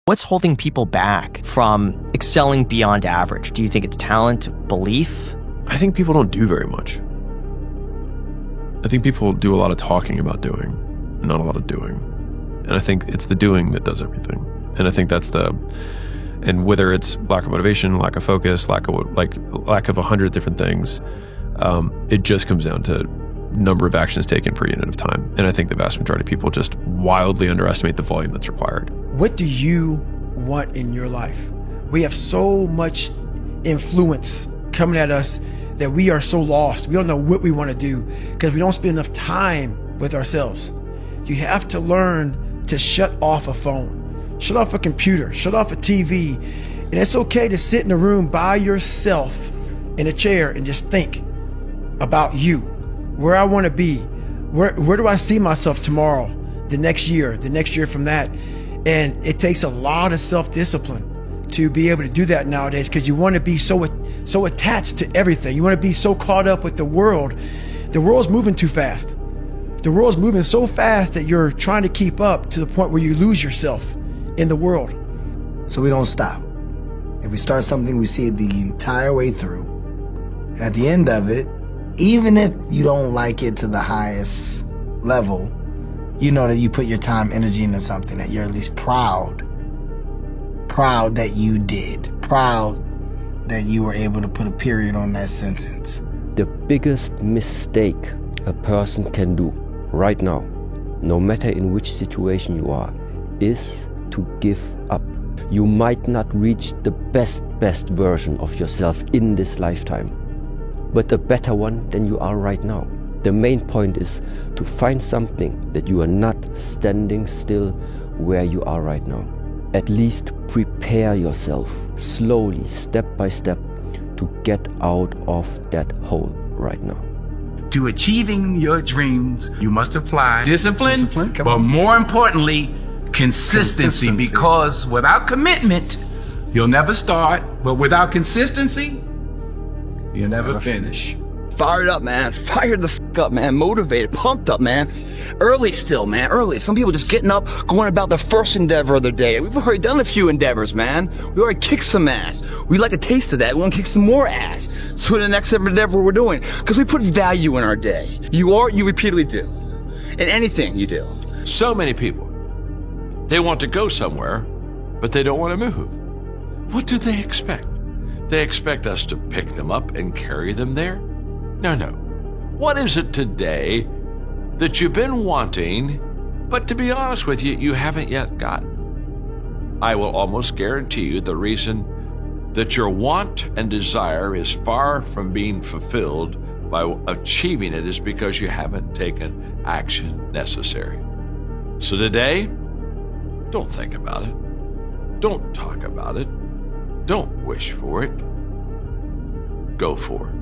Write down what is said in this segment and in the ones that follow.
What's holding people back from excelling beyond average? Do you think it's talent, belief? I think people don't do very much. I think people do a lot of talking about doing, not a lot of doing. And I think it's the doing that does everything. And I think and whether it's lack of motivation, lack of focus, lack of 100 different things, it just comes down to number of actions taken per unit of time. And I think the vast majority of people just wildly underestimate the volume that's required. What do you want in your life? We have so much influence coming at us that we are so lost. We don't know what we want to do because we don't spend enough time with ourselves. You have to learn to shut off a phone, shut off a computer, shut off a TV. And it's okay to sit in a room by yourself in a chair and just think about you, where I want to be, where do I see myself tomorrow, the next year from that. And it takes a lot of self-discipline to be able to do that nowadays because you want to be so attached to everything. You want to be so caught up with the world. The world's moving too fast. The world's moving so fast that you're trying to keep up to the point where you lose yourself in the world. So we don't stop. If we start something, we see it the entire way through. And at the end of it, even if you don't like it to the highest level, you know that you put your time, energy into something that you're at least proud that you did, proud that you were able to put a period on that sentence. The biggest mistake a person can do right now, no matter in which situation you are, is to give up. You might not reach the best version of yourself in this lifetime, but a better one than you are right now. The main point is to find something that you are not standing still where you are right now. At least prepare yourself slowly, step by step, to get out of that hole right now. To achieving your dreams, you must apply discipline, but more importantly, consistency. Because without commitment, you'll never start, but without consistency, you'll never finish. Fired up, man. Fired the f*** up, man. Motivated, pumped up, man. Early still, man. Early. Some people just getting up, going about their first endeavor of the day. We've already done a few endeavors, man. We already kicked some ass. We like a taste of that. We want to kick some more ass. So the next endeavor we're doing, because we put value in our day. You are what you repeatedly do. In anything you do. So many people, they want to go somewhere, but they don't want to move. What do they expect? They expect us to pick them up and carry them there? No. What is it today that you've been wanting, but to be honest with you, you haven't yet gotten? I will almost guarantee you the reason that your want and desire is far from being fulfilled by achieving it is because you haven't taken action necessary. So today, don't think about it. Don't talk about it. Don't wish for it. Go for it.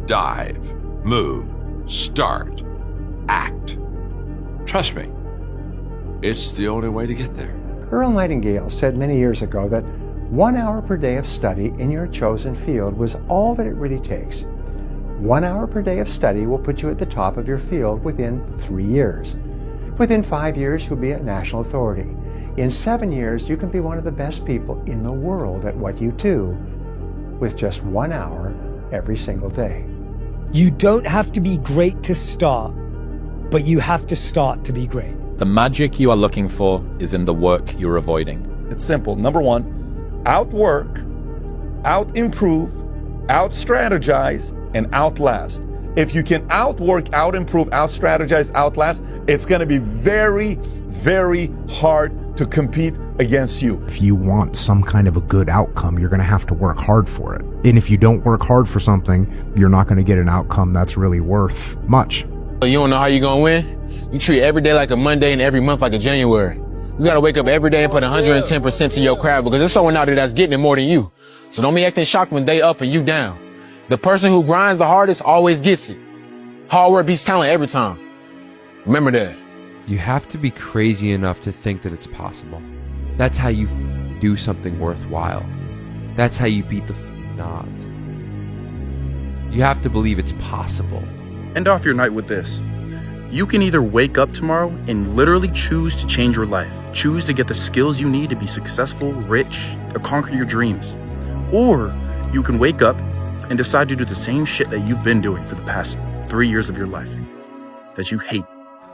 Dive, move, start, act. Trust me, it's the only way to get there. Earl Nightingale said many years ago that 1 hour per day of study in your chosen field was all that it really takes. 1 hour per day of study will put you at the top of your field within 3 years. Within 5 years, you'll be a national authority. In 7 years, you can be one of the best people in the world at what you do with just 1 hour every single day. You don't have to be great to start, but you have to start to be great. The magic you are looking for is in the work you're avoiding. It's simple. Number one, outwork, out-improve, out-strategize, and outlast. If you can outwork, out-improve, out-strategize, outlast, it's going to be very, very hard to compete against you. If you want some kind of a good outcome, you're going to have to work hard for it. And if you don't work hard for something, you're not going to get an outcome that's really worth much. You don't know how you're going to win? You treat every day like a Monday and every month like a January. You got to wake up every day and put 110% to your craft because there's someone out there that's getting it more than you. So don't be acting shocked when they up and you down. The person who grinds the hardest always gets it. Hard work beats talent every time. Remember that. You have to be crazy enough to think that it's possible. That's how you do something worthwhile. That's how you beat the odds. You have to believe it's possible. End off your night with this. You can either wake up tomorrow and literally choose to change your life, choose to get the skills you need to be successful, rich, or conquer your dreams. Or you can wake up and decide to do the same shit that you've been doing for the past 3 years of your life that you hate.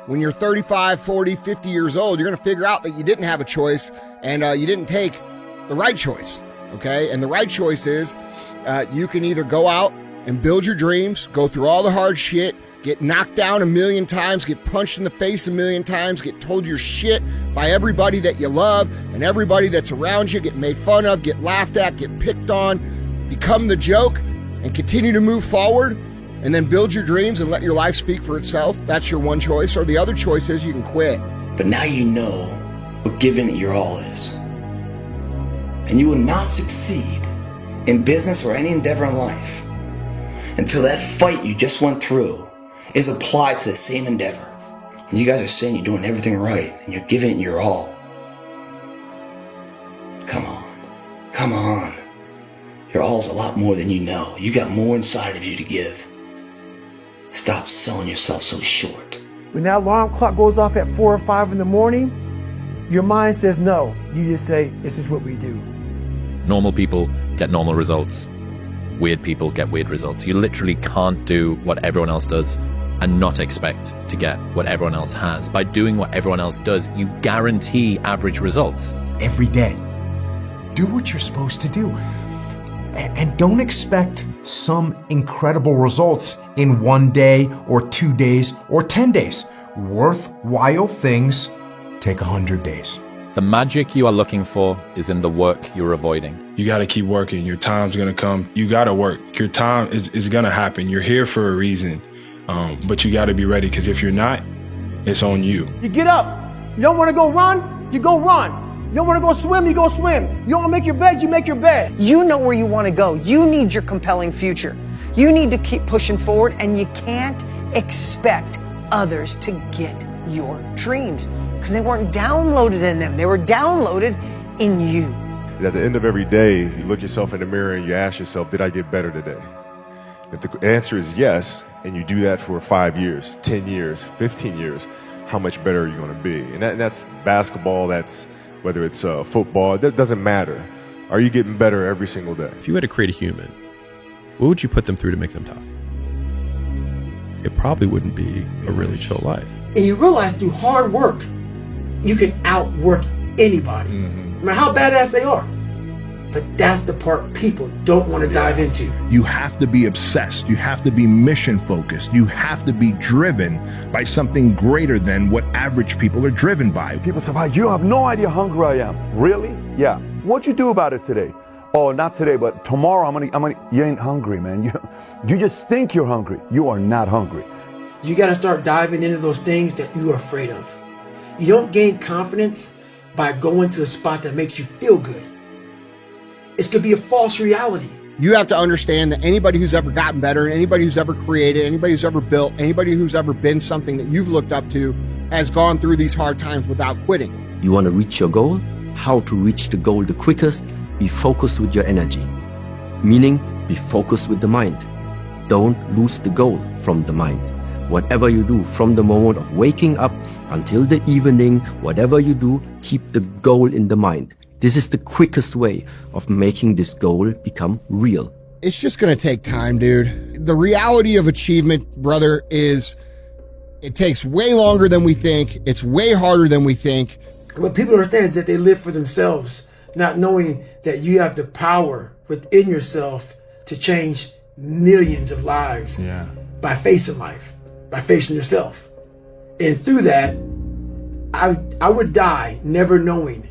When you're 35, 40, 50 years old, you're going to figure out that you didn't have a choice and you didn't take the right choice, okay? And the right choice is you can either go out and build your dreams, go through all the hard shit, get knocked down a million times, get punched in the face a million times, get told you're shit by everybody that you love and everybody that's around you, get made fun of, get laughed at, get picked on, become the joke, and continue to move forward, and then build your dreams and let your life speak for itself. That's your one choice. Or the other choice is you can quit. But now you know what giving it your all is. And you will not succeed in business or any endeavor in life until that fight you just went through is applied to the same endeavor. And you guys are saying you're doing everything right and you're giving it your all. Come on. Come on. Your all's a lot more than you know. You got more inside of you to give. Stop selling yourself so short. When that alarm clock goes off at 4 or 5 in the morning, your mind says no. You just say, this is what we do. Normal people get normal results. Weird people get weird results. You literally can't do what everyone else does and not expect to get what everyone else has. By doing what everyone else does, you guarantee average results. Every day, do what you're supposed to do. And don't expect some incredible results in 1 day or 2 days or 10 days. Worthwhile things take 100 days. The magic you are looking for is in the work you're avoiding. You got to keep working. Your time's going to come. You got to work. Your time is going to happen. You're here for a reason. But you got to be ready, because if you're not, it's on you. You get up. You don't want to go run, you go run. You don't want to go swim, you go swim. You don't want to make your bed, you make your bed. You know where you want to go. You need your compelling future. You need to keep pushing forward, and you can't expect others to get your dreams because they weren't downloaded in them. They were downloaded in you. At the end of every day, you look yourself in the mirror and you ask yourself, did I get better today? If the answer is yes, and you do that for 5 years, 10 years, 15 years, how much better are you going to be? And that's basketball, that's whether it's football, that doesn't matter. Are you getting better every single day? If you had to create a human, what would you put them through to make them tough? It probably wouldn't be a really chill life. And you realize through hard work, you can outwork anybody, no matter how badass they are. But that's the part people don't want to dive into. You have to be obsessed. You have to be mission focused. You have to be driven by something greater than what average people are driven by. People say, wow, you have no idea how hungry I am. Really? Yeah. What'd you do about it today? Oh, not today, but tomorrow I'm gonna. You ain't hungry, man. You just think you're hungry. You are not hungry. You got to start diving into those things that you are afraid of. You don't gain confidence by going to a spot that makes you feel good. It's going to be a false reality. You have to understand that anybody who's ever gotten better, anybody who's ever created, anybody who's ever built, anybody who's ever been something that you've looked up to has gone through these hard times without quitting. You want to reach your goal? How to reach the goal the quickest? Be focused with your energy. Meaning, be focused with the mind. Don't lose the goal from the mind. Whatever you do, from the moment of waking up until the evening, whatever you do, keep the goal in the mind. This is the quickest way of making this goal become real. It's just going to take time, dude. The reality of achievement, brother, is it takes way longer than we think. It's way harder than we think. What people understand is that they live for themselves, not knowing that you have the power within yourself to change millions of lives by facing life, by facing yourself. And through that, I would die never knowing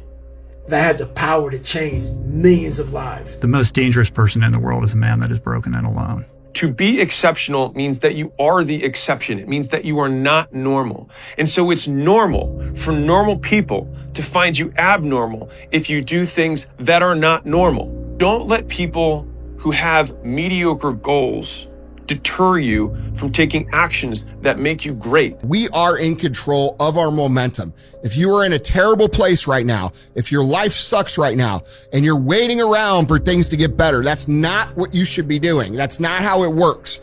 that I had the power to change millions of lives. The most dangerous person in the world is a man that is broken and alone. To be exceptional means that you are the exception. It means that you are not normal. And so it's normal for normal people to find you abnormal if you do things that are not normal. Don't let people who have mediocre goals deter you from taking actions that make you great. We are in control of our momentum. If you are in a terrible place right now, if your life sucks right now, and you're waiting around for things to get better, that's not what you should be doing. That's not how it works.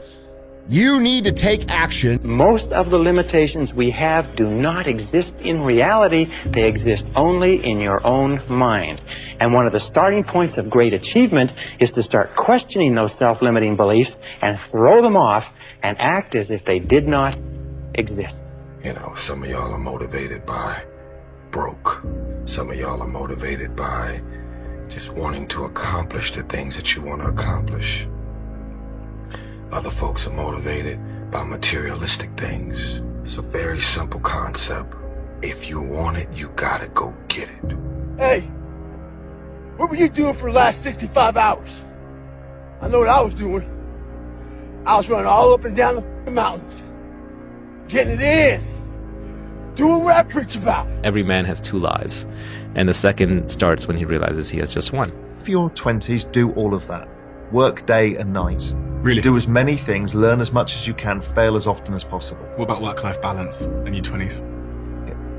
You need to take action. Most of the limitations we have do not exist in reality. They exist only in your own mind. And one of the starting points of great achievement is to start questioning those self-limiting beliefs and throw them off and act as if they did not exist. You know, some of y'all are motivated by broke. Some of y'all are motivated by just wanting to accomplish the things that you want to accomplish. Other folks are motivated by materialistic things. It's a very simple concept. If you want it, you gotta go get it. Hey, what were you doing for the last 65 hours? I know what I was doing. I was running all up and down the mountains, getting it in, doing what I preach about. Every man has two lives, and the second starts when he realizes he has just one. For your 20s, do all of that. Work day and night. Really? Do as many things, learn as much as you can, fail as often as possible. What about work-life balance in your 20s?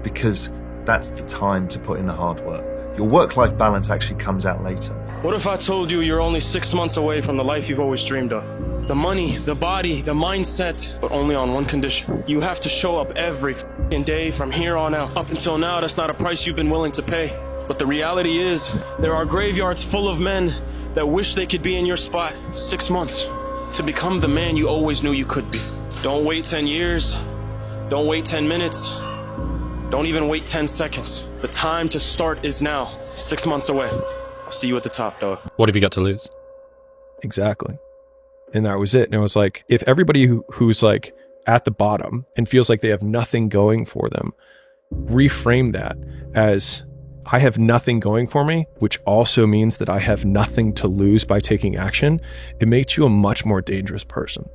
Because that's the time to put in the hard work. Your work-life balance actually comes out later. What if I told you you're only 6 months away from the life you've always dreamed of? The money, the body, the mindset, but only on one condition. You have to show up every f***ing day from here on out. Up until now, that's not a price you've been willing to pay. But the reality is, there are graveyards full of men that wish they could be in your spot. 6 months to become the man you always knew you could be. Don't wait 10 years. Don't wait 10 minutes. Don't even wait 10 seconds. The time to start is now. 6 months away. I'll see you at the top, dog. What have you got to lose? Exactly. And that was it. And it was like, if everybody who's like at the bottom and feels like they have nothing going for them, reframe that as, I have nothing going for me, which also means that I have nothing to lose by taking action, it makes you a much more dangerous person.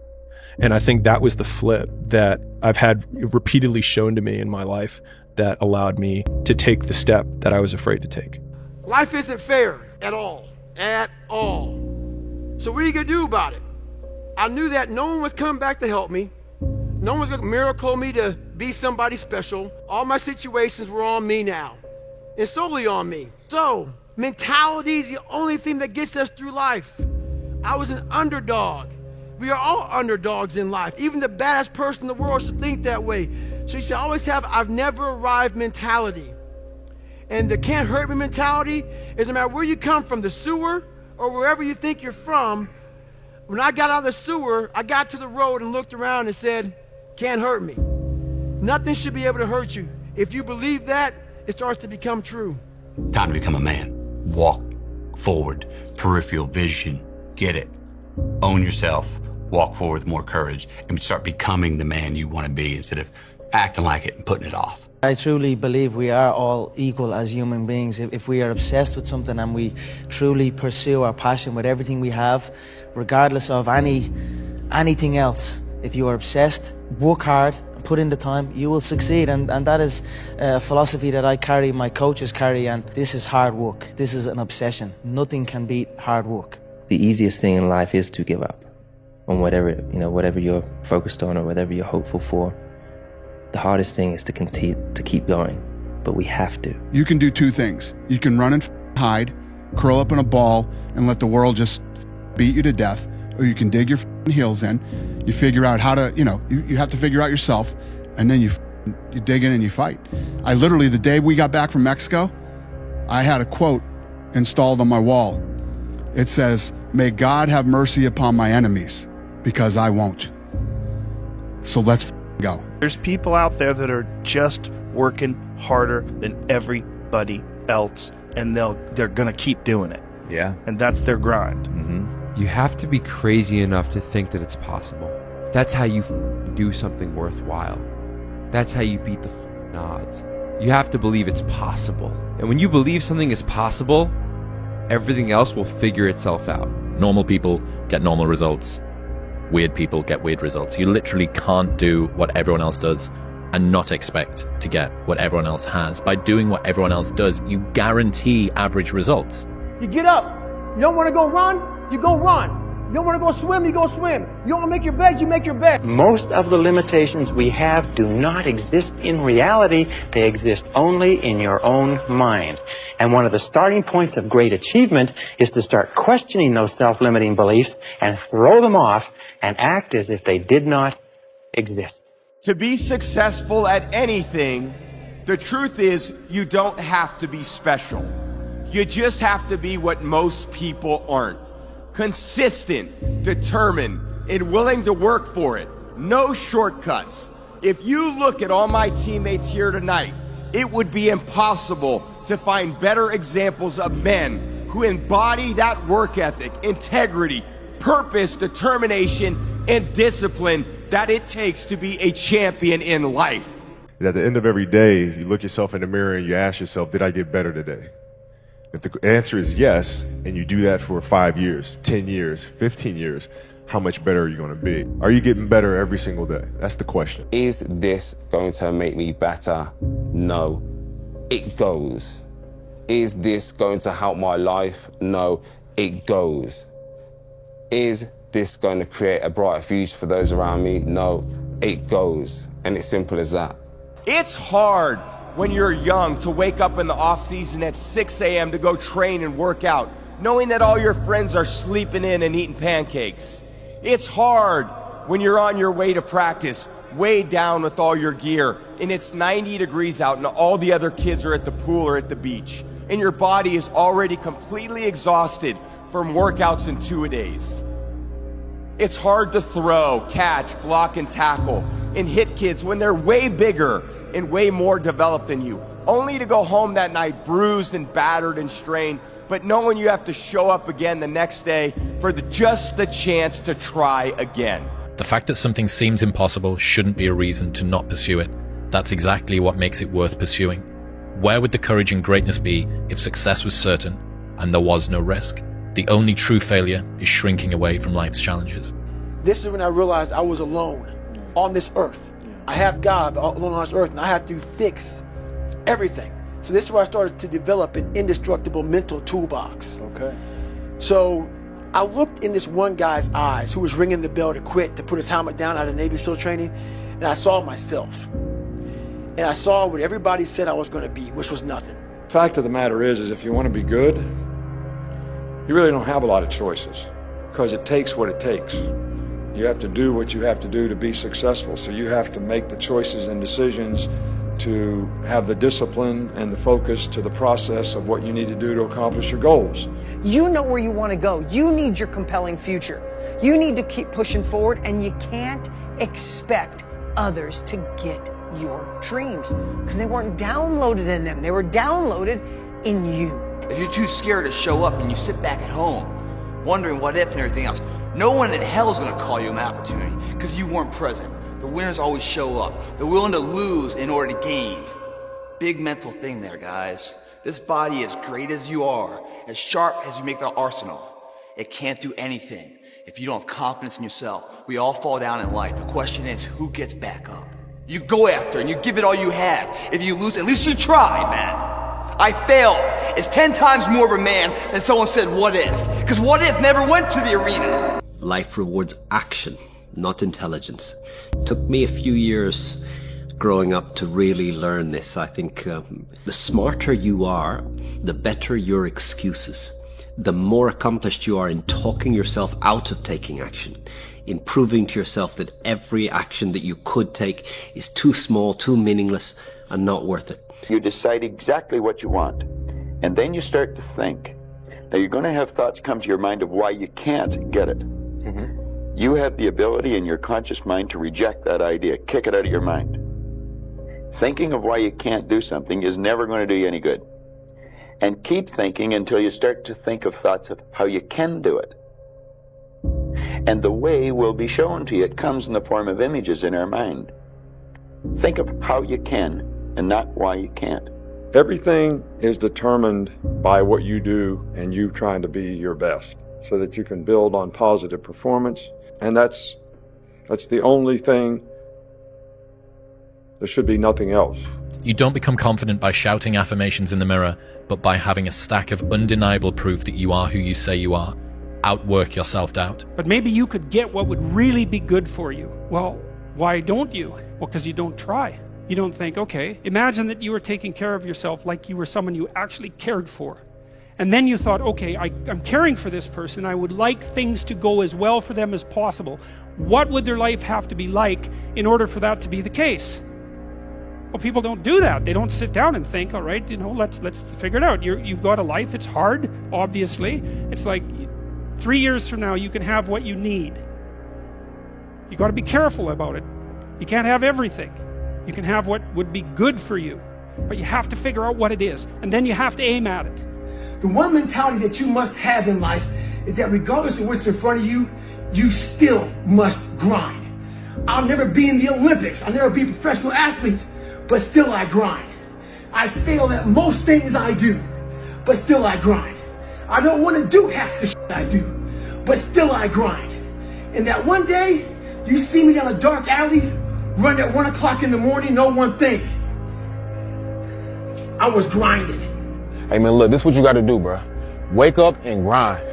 And I think that was the flip that I've had repeatedly shown to me in my life that allowed me to take the step that I was afraid to take. Life isn't fair at all. At all. So what are you going to do about it? I knew that no one was coming back to help me. No one was going to miracle me to be somebody special. All my situations were on me now. And solely on me. So, mentality is the only thing that gets us through life. I was an underdog. We are all underdogs in life. Even the baddest person in the world should think that way. So you should always have I've never arrived mentality. And the can't hurt me mentality is no matter where you come from, the sewer or wherever you think you're from. When I got out of the sewer, I got to the road and looked around and said, can't hurt me. Nothing should be able to hurt you. If you believe that, it starts to become true. Time to become a man. Walk forward, peripheral vision, get it. Own yourself, walk forward with more courage, and start becoming the man you want to be instead of acting like it and putting it off. I truly believe we are all equal as human beings. If we are obsessed with something and we truly pursue our passion with everything we have, regardless of anything else, if you are obsessed, work hard, put in the time, you will succeed. And that is a philosophy that I carry, my coaches carry, and this is hard work. This is an obsession. Nothing can beat hard work. The easiest thing in life is to give up on whatever you're focused on or whatever you're hopeful for. The hardest thing is to keep going, but we have to. You can do two things. You can run and hide, curl up in a ball, and let the world just beat you to death, or you can dig your heels in. You figure out how to, you have to figure out yourself, and then you dig in and you fight. I literally, the day we got back from Mexico, I had a quote installed on my wall. It says, "May God have mercy upon my enemies, because I won't." So let's go. There's people out there that are just working harder than everybody else, and they're gonna keep doing it. Yeah. And that's their grind. You have to be crazy enough to think that it's possible. That's how you do something worthwhile. That's how you beat the odds. You have to believe it's possible. And when you believe something is possible, everything else will figure itself out. Normal people get normal results. Weird people get weird results. You literally can't do what everyone else does and not expect to get what everyone else has. By doing what everyone else does, you guarantee average results. You get up. You don't want to go run? You go run. You don't want to go swim, you go swim. You don't want to make your bed, you make your bed. Most of the limitations we have do not exist in reality. They exist only in your own mind. And one of the starting points of great achievement is to start questioning those self-limiting beliefs and throw them off and act as if they did not exist. To be successful at anything, the truth is you don't have to be special. You just have to be what most people aren't. Consistent, determined, and willing to work for it. No shortcuts. If you look at all my teammates here tonight, it would be impossible to find better examples of men who embody that work ethic, integrity, purpose, determination, and discipline that it takes to be a champion in life. At the end of every day, you look yourself in the mirror and you ask yourself, did I get better today? If the answer is yes, and you do that for 5 years, 10 years, 15 years, how much better are you going to be? Are you getting better every single day? That's the question. Is this going to make me better? No. It goes. Is this going to help my life? No. It goes. Is this going to create a brighter future for those around me? No. It goes. And it's simple as that. It's hard when you're young to wake up in the off season at 6 a.m. to go train and work out, knowing that all your friends are sleeping in and eating pancakes. It's hard when you're on your way to practice, weighed down with all your gear, and it's 90 degrees out and all the other kids are at the pool or at the beach, and your body is already completely exhausted from workouts and two-a-days. It's hard to throw, catch, block, and tackle, and hit kids when they're way bigger and way more developed than you, only to go home that night bruised and battered and strained, but knowing you have to show up again the next day for just the chance to try again. The fact that something seems impossible shouldn't be a reason to not pursue it. That's exactly what makes it worth pursuing. Where would the courage and greatness be if success was certain and there was no risk? The only true failure is shrinking away from life's challenges. This is when I realized I was alone on this earth. I have God alone on this earth, and I have to fix everything. So this is where I started to develop an indestructible mental toolbox. Okay. So I looked in this one guy's eyes who was ringing the bell to quit, to put his helmet down out of Navy SEAL training, and I saw myself. And I saw what everybody said I was going to be, which was nothing. The fact of the matter is if you want to be good, you really don't have a lot of choices, because it takes what it takes. You have to do what you have to do to be successful. So you have to make the choices and decisions to have the discipline and the focus to the process of what you need to do to accomplish your goals. You know where you want to go. You need your compelling future. You need to keep pushing forward, and you can't expect others to get your dreams because they weren't downloaded in them. They were downloaded in you. If you're too scared to show up and you sit back at home, wondering what if and everything else, no one in hell is going to call you an opportunity because you weren't present. The winners always show up. They're willing to lose in order to gain. Big mental thing there, guys. This body, as great as you are, as sharp as you make the arsenal, it can't do anything if you don't have confidence in yourself. We all fall down in life. The question is, who gets back up? You go after and you give it all you have. If you lose, at least you tried, man. I failed is 10 times more of a man than someone said, what if? Because what if never went to the arena. Life rewards action, not intelligence. It took me a few years growing up to really learn this. I think the smarter you are, the better your excuses. The more accomplished you are in talking yourself out of taking action, in proving to yourself that every action that you could take is too small, too meaningless, and not worth it. You decide exactly what you want, and then you start to think. Now, you're going to have thoughts come to your mind of why you can't get it. You have the ability in your conscious mind to reject that idea, kick it out of your mind. Thinking of why you can't do something is never going to do you any good. And keep thinking until you start to think of thoughts of how you can do it. And the way will be shown to you. It comes in the form of images in our mind. Think of how you can and not why you can't. Everything is determined by what you do and you trying to be your best so that you can build on positive performance. And that's the only thing. There should be nothing else. You don't become confident by shouting affirmations in the mirror, but by having a stack of undeniable proof that you are who you say you are. outwork your self-doubt. But maybe you could get what would really be good for you. Well, why don't you? Well, because you don't try. You don't think, okay, imagine that you were taking care of yourself like you were someone you actually cared for. And then you thought, okay, I'm caring for this person. I would like things to go as well for them as possible. What would their life have to be like in order for that to be the case? Well, people don't do that. They don't sit down and think, all right, let's figure it out. You've got a life. It's hard, obviously. It's like 3 years from now, you can have what you need. You got to be careful about it. You can't have everything. You can have what would be good for you, but you have to figure out what it is, and then you have to aim at it. The one mentality that you must have in life is that regardless of what's in front of you, you still must grind. I'll never be in the Olympics. I'll never be a professional athlete, but still I grind. I fail at most things I do, but still I grind. I don't want to do half the shit I do, but still I grind. And that one day, you see me down a dark alley, run at 1 o'clock in the morning, know one thing. I was grinding. Hey man, look, this is what you gotta do, bro. Wake up and grind.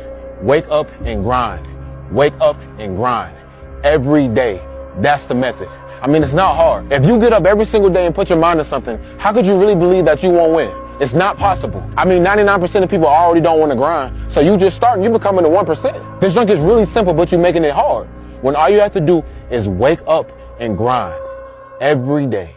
Wake up and grind. Wake up and grind. Every day. That's the method. I mean, it's not hard. If you get up every single day and put your mind to something, how could you really believe that you won't win? It's not possible. I mean, 99% of people already don't want to grind. So you just start and you becoming the 1%. This junk is really simple, but you're making it hard. When all you have to do is wake up and grind every day.